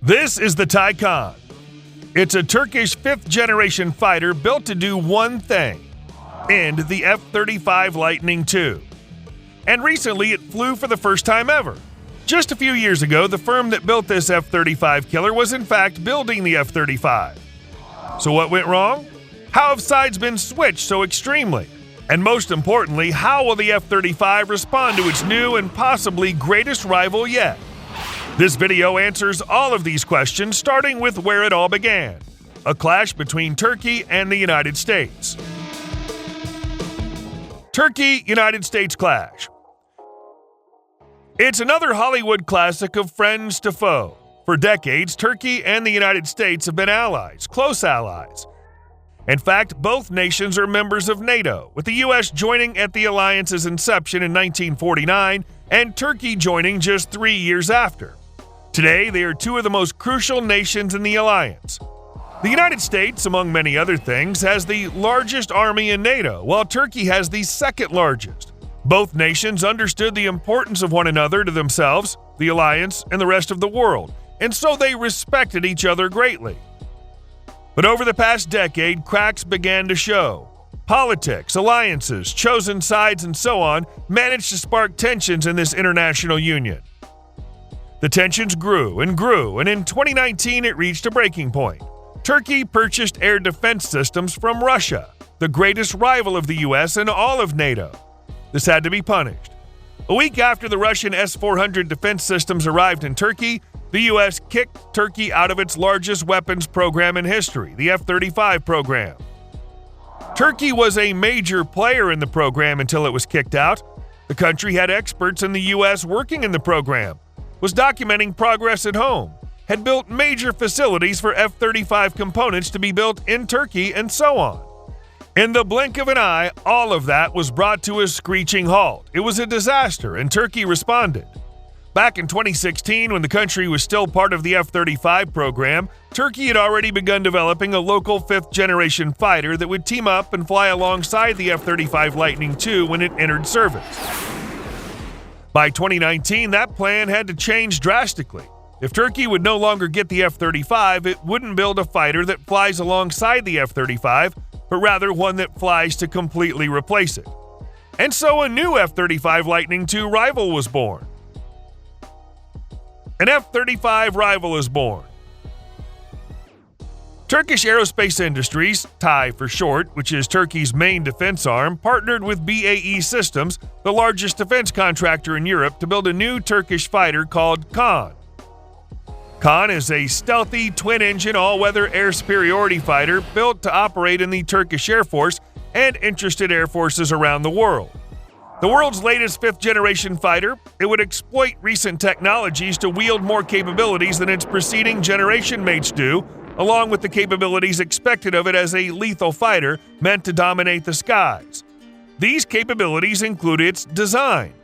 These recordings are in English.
This is the TAI Kaan. It's a Turkish fifth-generation fighter built to do one thing: end the F-35 Lightning II. And recently it flew for the first time ever. Just a few years ago, the firm that built this F-35 killer was in fact building the F-35. So what went wrong? How have sides been switched so extremely? And most importantly, how will the F-35 respond to its new and possibly greatest rival yet? This video answers all of these questions, starting with where it all began: a clash between Turkey and the United States. Turkey-United States clash. It's another Hollywood classic of friends to foe. For decades, Turkey and the United States have been allies, close allies. In fact, both nations are members of NATO, with the U.S. joining at the alliance's inception in 1949 and Turkey joining just 3 years after. Today, they are two of the most crucial nations in the alliance. The United States, among many other things, has the largest army in NATO, while Turkey has the second largest. Both nations understood the importance of one another to themselves, the alliance, and the rest of the world, and so they respected each other greatly. But over the past decade, cracks began to show. Politics, alliances, chosen sides, and so on managed to spark tensions in this international union. The tensions grew, and in 2019 it reached a breaking point. Turkey purchased air defense systems from Russia, the greatest rival of the U.S. and all of NATO. This had to be punished. A week after the Russian S-400 defense systems arrived in Turkey, the U.S. kicked Turkey out of its largest weapons program in history, the F-35 program. Turkey was a major player in the program until it was kicked out. The country had experts in the U.S. working in the program, was documenting progress at home, had built major facilities for F-35 components to be built in Turkey, and so on. In the blink of an eye, all of that was brought to a screeching halt. It was a disaster, and Turkey responded. Back in 2016, when the country was still part of the F-35 program, Turkey had already begun developing a local fifth-generation fighter that would team up and fly alongside the F-35 Lightning II when it entered service. By 2019, that plan had to change drastically. If Turkey would no longer get the F-35, it wouldn't build a fighter that flies alongside the F-35, but rather one that flies to completely replace it. And so a new F-35 Lightning II rival was born. An F-35 rival is born. Turkish Aerospace Industries, TAI for short, which is Turkey's main defense arm, partnered with BAE Systems, the largest defense contractor in Europe, to build a new Turkish fighter called Kaan. Kaan is a stealthy, twin-engine, all-weather air superiority fighter built to operate in the Turkish Air Force and interested air forces around the world. The world's latest fifth-generation fighter, it would exploit recent technologies to wield more capabilities than its preceding generation mates do, along with the capabilities expected of it as a lethal fighter meant to dominate the skies. These capabilities include its design.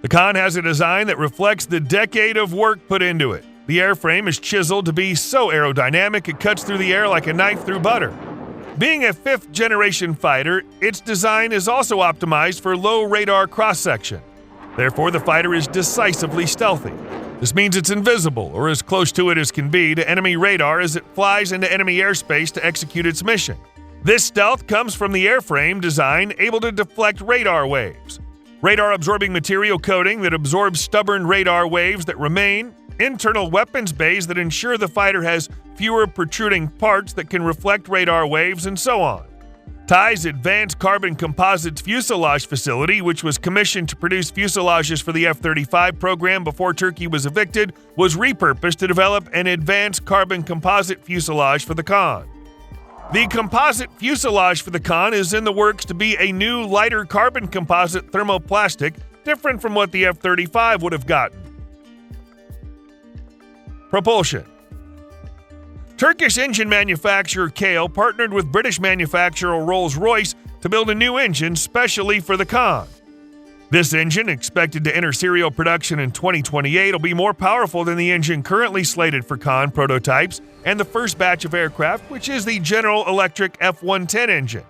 The Kaan has a design that reflects the decade of work put into it. The airframe is chiseled to be so aerodynamic it cuts through the air like a knife through butter. Being a fifth-generation fighter, its design is also optimized for low radar cross-section. Therefore, the fighter is decisively stealthy. This means it's invisible, or as close to it as can be, to enemy radar as it flies into enemy airspace to execute its mission. This stealth comes from the airframe design able to deflect radar waves. Radar-absorbing material coating that absorbs stubborn radar waves that remain, internal weapons bays that ensure the fighter has fewer protruding parts that can reflect radar waves, and so on. TAI's Advanced Carbon Composites Fuselage facility, which was commissioned to produce fuselages for the F-35 program before Turkey was evicted, was repurposed to develop an advanced carbon composite fuselage for the Kaan. The composite fuselage for the Kaan is in the works to be a new lighter carbon composite thermoplastic, different from what the F-35 would have gotten. Propulsion. Turkish engine manufacturer TAI partnered with British manufacturer Rolls-Royce to build a new engine specially for the Kaan. This engine, expected to enter serial production in 2028, will be more powerful than the engine currently slated for Kaan prototypes and the first batch of aircraft, which is the General Electric F-110 engine.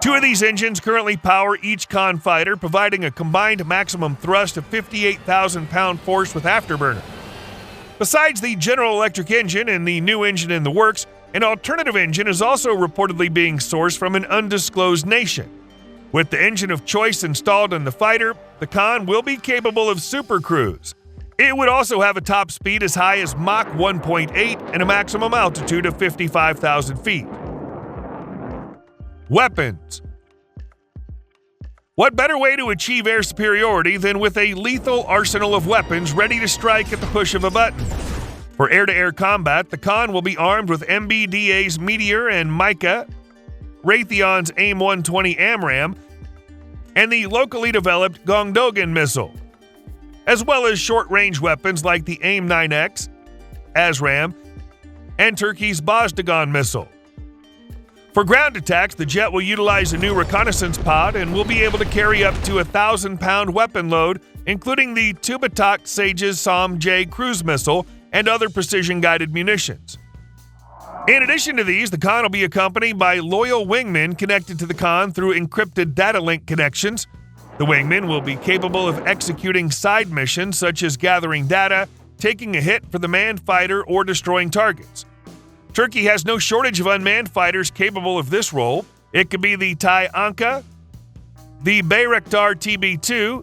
Two of these engines currently power each Kaan fighter, providing a combined maximum thrust of 58,000 pound-force with afterburner. Besides the General Electric engine and the new engine in the works, an alternative engine is also reportedly being sourced from an undisclosed nation. With the engine of choice installed in the fighter, the Kaan will be capable of supercruise. It would also have a top speed as high as Mach 1.8 and a maximum altitude of 55,000 feet. Weapons. What better way to achieve air superiority than with a lethal arsenal of weapons ready to strike at the push of a button? For air-to-air combat, the Kaan will be armed with MBDA's Meteor and Mica, Raytheon's AIM-120 AMRAAM, and the locally developed Gongdogan missile, as well as short-range weapons like the AIM-9X, ASRAAM, and Turkey's Bozdogan missile. For ground attacks, the jet will utilize a new reconnaissance pod and will be able to carry up to a 1,000-pound weapon load, including the Tubatak Sage's SOM-J cruise missile and other precision-guided munitions. In addition to these, the Kaan will be accompanied by loyal wingmen connected to the Kaan through encrypted data link connections. The wingmen will be capable of executing side missions such as gathering data, taking a hit for the manned fighter, or destroying targets. Turkey has no shortage of unmanned fighters capable of this role. It could be the TAI Kaan, the Bayraktar TB2,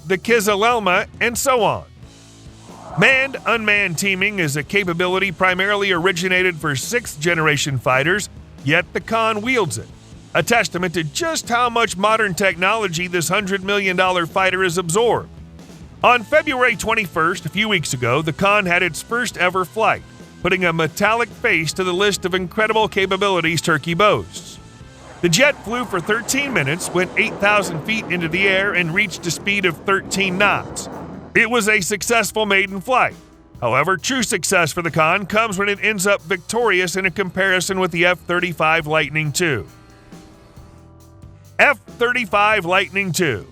the Kizilelma, and so on. Manned-unmanned teaming is a capability primarily originated for 6th-generation fighters, yet the Kaan wields it, a testament to just how much modern technology this $100 million fighter has absorbed. On February 21st, a few weeks ago, the Kaan had its first ever flight, putting a metallic face to the list of incredible capabilities Turkey boasts. The jet flew for 13 minutes, went 8,000 feet into the air, and reached a speed of 13 knots. It was a successful maiden flight. However, true success for the Kaan comes when it ends up victorious in a comparison with the F-35 Lightning II. F-35 Lightning II.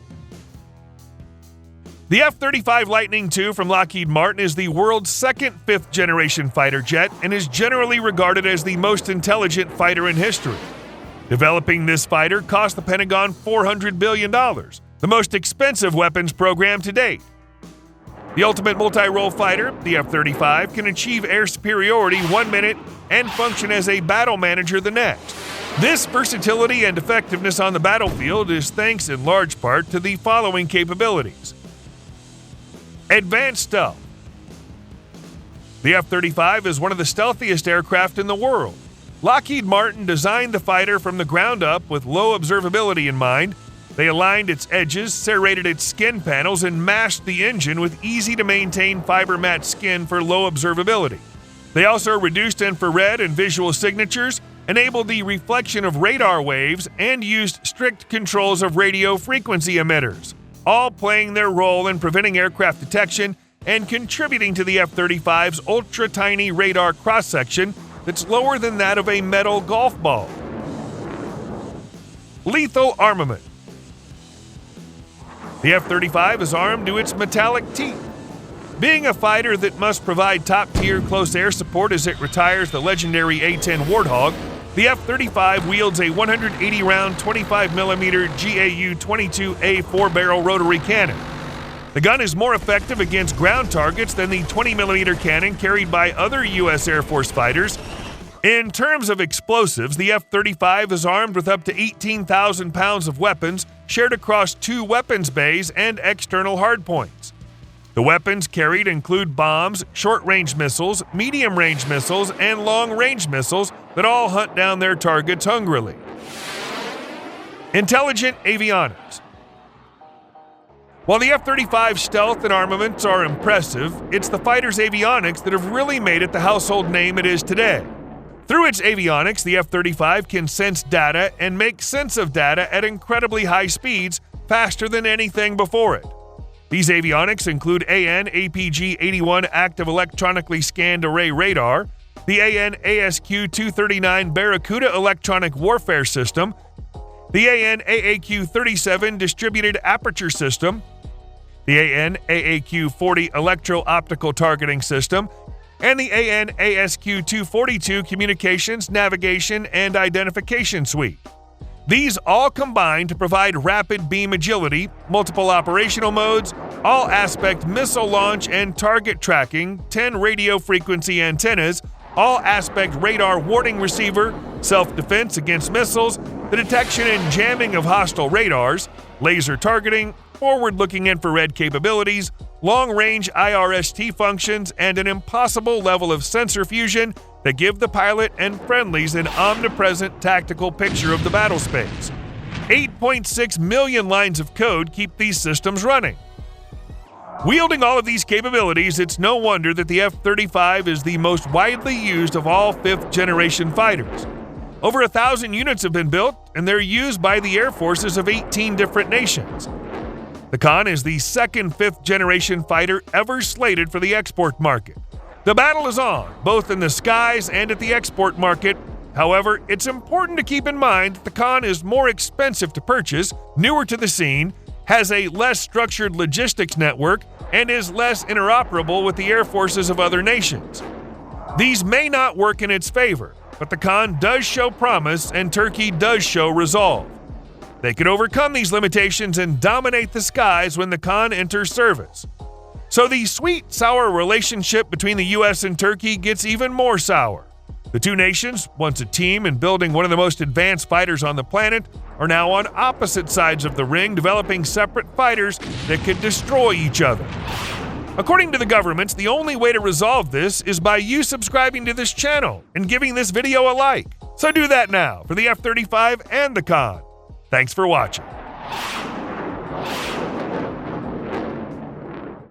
The F-35 Lightning II from Lockheed Martin is the world's second 5th-generation fighter jet and is generally regarded as the most intelligent fighter in history. Developing this fighter cost the Pentagon $400 billion, the most expensive weapons program to date. The ultimate multi-role fighter, the F-35, can achieve air superiority 1 minute and function as a battle manager the next. This versatility and effectiveness on the battlefield is thanks in large part to the following capabilities. Advanced stealth. The F-35 is one of the stealthiest aircraft in the world. Lockheed Martin designed the fighter from the ground up with low observability in mind. They aligned its edges, serrated its skin panels, and masked the engine with easy-to-maintain fiber matte skin for low observability. They also reduced infrared and visual signatures, enabled the reflection of radar waves, and used strict controls of radio frequency emitters, all playing their role in preventing aircraft detection and contributing to the F-35's ultra-tiny radar cross-section that's lower than that of a metal golf ball. Lethal armament. The F-35 is armed to its metallic teeth. Being a fighter that must provide top-tier close air support as it retires the legendary A-10 Warthog, the F-35 wields a 180-round 25mm GAU-22A 4-barrel rotary cannon. The gun is more effective against ground targets than the 20mm cannon carried by other U.S. Air Force fighters. In terms of explosives, the F-35 is armed with up to 18,000 pounds of weapons shared across 2 weapons bays and external hardpoints. The weapons carried include bombs, short-range missiles, medium-range missiles, and long-range missiles that all hunt down their targets hungrily. Intelligent avionics. While the F-35's stealth and armaments are impressive, it's the fighter's avionics that have really made it the household name it is today. Through its avionics, the F-35 can sense data and make sense of data at incredibly high speeds, faster than anything before it. These avionics include AN/APG-81 active electronically scanned array radar, the AN/ASQ-239 Barracuda electronic warfare system, the AN/AAQ-37 distributed aperture system, the AN/AAQ-40 electro-optical targeting system, and the AN/ASQ-242 communications, navigation, and identification suite. These all combine to provide rapid beam agility, multiple operational modes, all-aspect missile launch and target tracking, 10 radio frequency antennas, all-aspect radar warning receiver, self-defense against missiles, the detection and jamming of hostile radars, laser targeting, forward-looking infrared capabilities, long-range IRST functions, and an impossible level of sensor fusion that give the pilot and friendlies an omnipresent tactical picture of the battle space. 8.6 million lines of code keep these systems running. Wielding all of these capabilities, it's no wonder that the F-35 is the most widely used of all fifth-generation fighters. Over 1,000 units have been built, and they're used by the air forces of 18 different nations. The Kaan is the second fifth-generation fighter ever slated for the export market. The battle is on, both in the skies and at the export market. However, it's important to keep in mind that the Kaan is more expensive to purchase, newer to the scene, has a less structured logistics network, and is less interoperable with the air forces of other nations. These may not work in its favor, but the Kaan does show promise and Turkey does show resolve. They could overcome these limitations and dominate the skies when the Kaan enters service. So the sweet-sour relationship between the U.S. and Turkey gets even more sour. The two nations, once a team in building one of the most advanced fighters on the planet, are now on opposite sides of the ring developing separate fighters that could destroy each other. According to the governments, the only way to resolve this is by you subscribing to this channel and giving this video a like. So do that now for the F-35 and the Kaan. Thanks for watching.